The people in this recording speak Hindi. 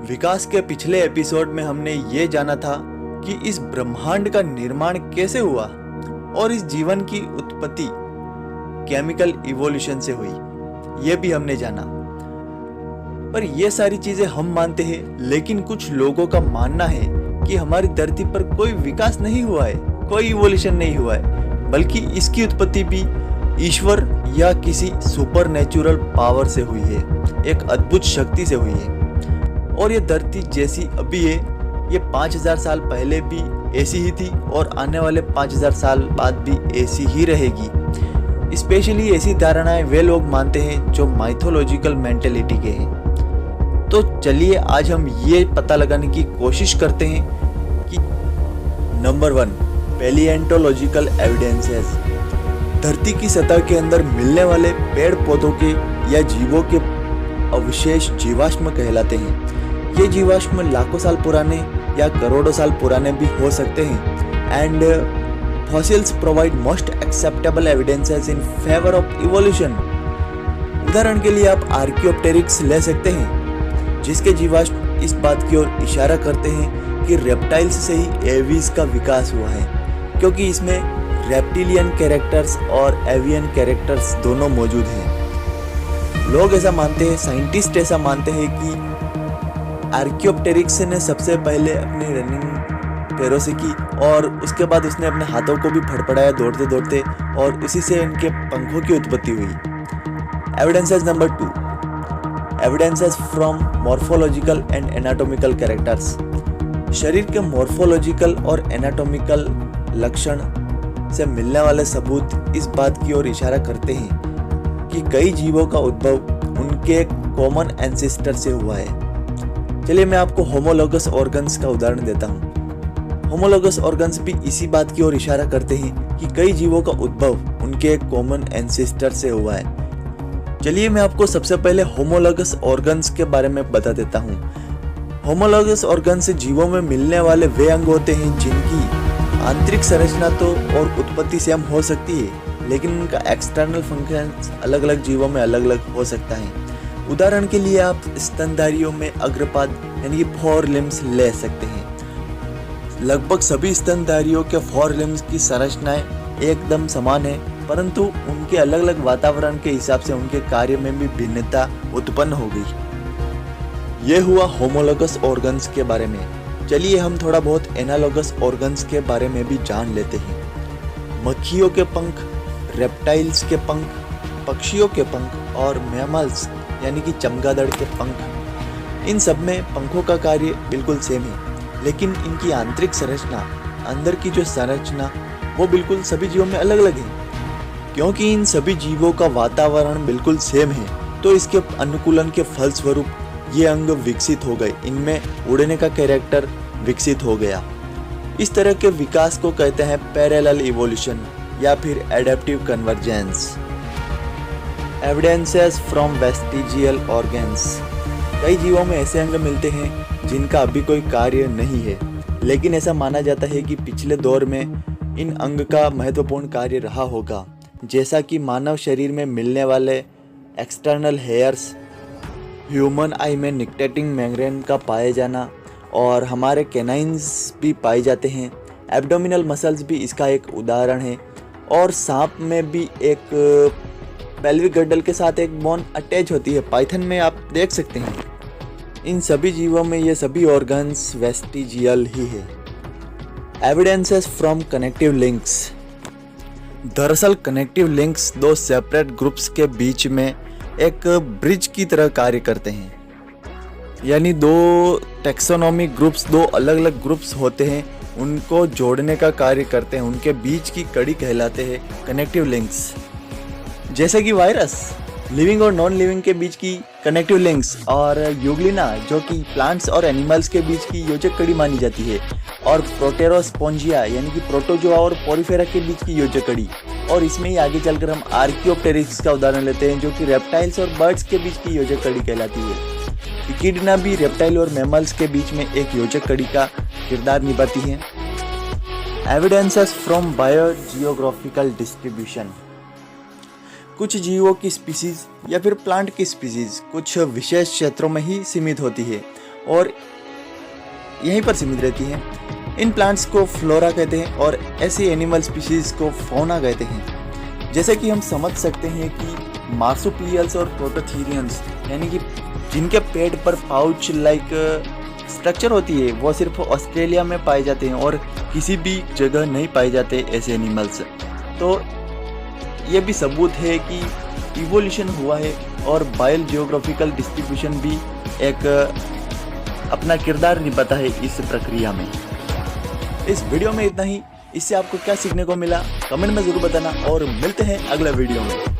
विकास के पिछले एपिसोड में हमने ये जाना था कि इस ब्रह्मांड का निर्माण कैसे हुआ और इस जीवन की उत्पत्ति केमिकल इवोल्यूशन से हुई, ये भी हमने जाना। पर ये सारी चीजें हम मानते हैं, लेकिन कुछ लोगों का मानना है कि हमारी धरती पर कोई विकास नहीं हुआ है, कोई इवोल्यूशन नहीं हुआ है, बल्कि इसकी उत्पत्ति भी ईश्वर या किसी सुपर नेचुरल पावर से हुई है, एक अद्भुत शक्ति से हुई है। और ये धरती जैसी अभी है, ये 5000 साल पहले भी ऐसी ही थी और आने वाले 5000 साल बाद भी ऐसी ही रहेगी। स्पेशली ऐसी धारणाएं वे लोग मानते हैं जो माइथोलॉजिकल मेंटेलिटी के हैं। तो चलिए आज हम ये पता लगाने की कोशिश करते हैं कि नंबर 1, पैलिएंटोलॉजिकल एविडेंसेस। धरती की सतह के अंदर मिलने वाले पेड़ पौधों के या जीवों के अवशेष जीवाश्म कहलाते हैं। ये जीवाश्म लाखों साल पुराने या करोड़ों साल पुराने भी हो सकते हैं। And fossils provide most acceptable evidences in favour of evolution. उदाहरण के लिए आप आर्कियोप्टेरिक्स ले सकते हैं, जिसके जीवाश्म इस बात की ओर इशारा करते हैं कि रेप्टाइल्स से ही एवीज का विकास हुआ है, क्योंकि इसमें रेप्टिलियन कैरेक्टर्स और एवियन कैरेक्टर्स दोनों मौजूद हैं। लोग ऐसा मानते हैं, साइंटिस्ट ऐसा मानते हैं कि आर्कियोप्टेरिक्स ने सबसे पहले अपनी रनिंग पैरों से की और उसके बाद उसने अपने हाथों को भी फड़फड़ाया दौड़ते दौड़ते, और उसी से इनके पंखों की उत्पत्ति हुई। Evidences number 2, evidences from morphological and anatomical characters. शरीर के मॉर्फोलॉजिकल और एनाटॉमिकल लक्षण से मिलने वाले सबूत इस बात की ओर इशारा करते हैं कि कई जीवों का उद्भव उनके कॉमन एंसेस्टर से हुआ है। चलिए मैं आपको होमोलोगस ऑर्गन्स का उदाहरण देता हूँ। होमोलोगस ऑर्गन्स भी इसी बात की ओर इशारा करते हैं कि कई जीवों का उद्भव उनके कॉमन एंसेस्टर से हुआ है। चलिए मैं आपको सबसे पहले होमोलोगस ऑर्गन्स के बारे में बता देता हूँ। होमोलोगस ऑर्गन्स जीवों में मिलने वाले वे अंग होते हैं जिनकी आंतरिक संरचना तो और उत्पत्ति सेम हो सकती है, लेकिन उनका एक्सटर्नल फंक्शंस अलग अलग जीवों में अलग अलग हो सकता है। उदाहरण के लिए आप स्तनधारियों में अग्रपाद यानी कि 4 लिम्स ले सकते हैं। लगभग सभी स्तनधारियों के 4 लिम्स की संरचनाएं एकदम समान है, परंतु उनके अलग अलग वातावरण के हिसाब से उनके कार्य में भी भिन्नता उत्पन्न हो गई। ये हुआ होमोलोगस ऑर्गन्स के बारे में। चलिए हम थोड़ा बहुत एनालोगस ऑर्गन्स के बारे में भी जान लेते हैं। मक्खियों के पंख, रेप्टाइल्स के पंख, पक्षियों के पंख और मैमल्स यानी कि चमगादड़ के पंख, इन सब में पंखों का कार्य बिल्कुल सेम है, लेकिन इनकी आंतरिक संरचना, अंदर की जो संरचना, वो बिल्कुल सभी जीवों में अलग अलग है। क्योंकि इन सभी जीवों का वातावरण बिल्कुल सेम है, तो इसके अनुकूलन के फलस्वरूप ये अंग विकसित हो गए, इनमें उड़ने का कैरेक्टर विकसित हो गया। इस तरह के विकास को कहते हैं पैरेलल इवोल्यूशन या फिर adaptive convergence. Evidences from vestigial organs. कई जीवों में ऐसे अंग मिलते हैं जिनका अभी कोई कार्य नहीं है, लेकिन ऐसा माना जाता है कि पिछले दौर में इन अंग का महत्वपूर्ण कार्य रहा होगा, जैसा कि मानव शरीर में मिलने वाले एक्सटर्नल हेयर्स, ह्यूमन आई में निक्टेटिंग मेम्ब्रेन का पाए जाना, और हमारे कैनाइन्स भी पाए जाते हैं। एब्डोमिनल मसल्स भी इसका एक उदाहरण है, और सांप में भी एक पेल्विक गर्डल के साथ एक बोन अटैच होती है, पाइथन में आप देख सकते हैं। इन सभी जीवों में ये सभी ऑर्गन्स वेस्टिजियल ही है। Evidences from connective links. दरअसल कनेक्टिव लिंक्स 2 सेपरेट ग्रुप्स के बीच में एक ब्रिज की तरह कार्य करते हैं, यानी 2 टेक्सोनोमिक ग्रुप्स, 2 अलग अलग ग्रुप्स होते हैं, उनको जोड़ने का कार्य करते हैं, उनके बीच की कड़ी कहलाते हैं कनेक्टिव लिंक्स। जैसे कि वायरस, लिविंग और नॉन लिविंग के बीच की कनेक्टिव लिंक्स, और यूग्लिना जो कि प्लांट्स और एनिमल्स के बीच की योजक कड़ी मानी जाती है, और प्रोटेरोस्पोंजिया यानी कि प्रोटोजोआ और पोरिफेरा के बीच की योजक कड़ी। और इसमें ही आगे चलकर हम आर्कियोप्टेरिक्स का उदाहरण लेते हैं, जो कि रेप्टाइल्स और बर्ड्स के बीच की योजक कड़ी कहलाती है। इकिडना भी रेप्टाइल और मैमल्स के बीच में एक योजक कड़ी का किरदार निभाती है। Evidences from biogeographical distribution. कुछ जीवों की स्पीसीज या फिर प्लांट की स्पीसीज कुछ विशेष क्षेत्रों में ही सीमित होती है और यहीं पर सीमित रहती हैं। इन प्लांट्स को फ्लोरा कहते हैं और ऐसे एनिमल स्पीशीज को फौना कहते हैं। जैसे कि हम समझ सकते हैं कि मार्सुपियल्स और प्रोटोथीरियंस यानी कि जिनके पेट पर पाउच लाइक स्ट्रक्चर होती है वो सिर्फ ऑस्ट्रेलिया में पाए जाते हैं और किसी भी जगह नहीं पाए जाते ऐसे एनिमल्स। तो ये भी सबूत है कि इवोल्यूशन हुआ है और बायो जियोग्राफिकल डिस्ट्रीब्यूशन भी एक अपना किरदार निभाता है इस प्रक्रिया में। इस वीडियो में इतना ही। इससे आपको क्या सीखने को मिला कमेंट में ज़रूर बताना और मिलते हैं अगले वीडियो में।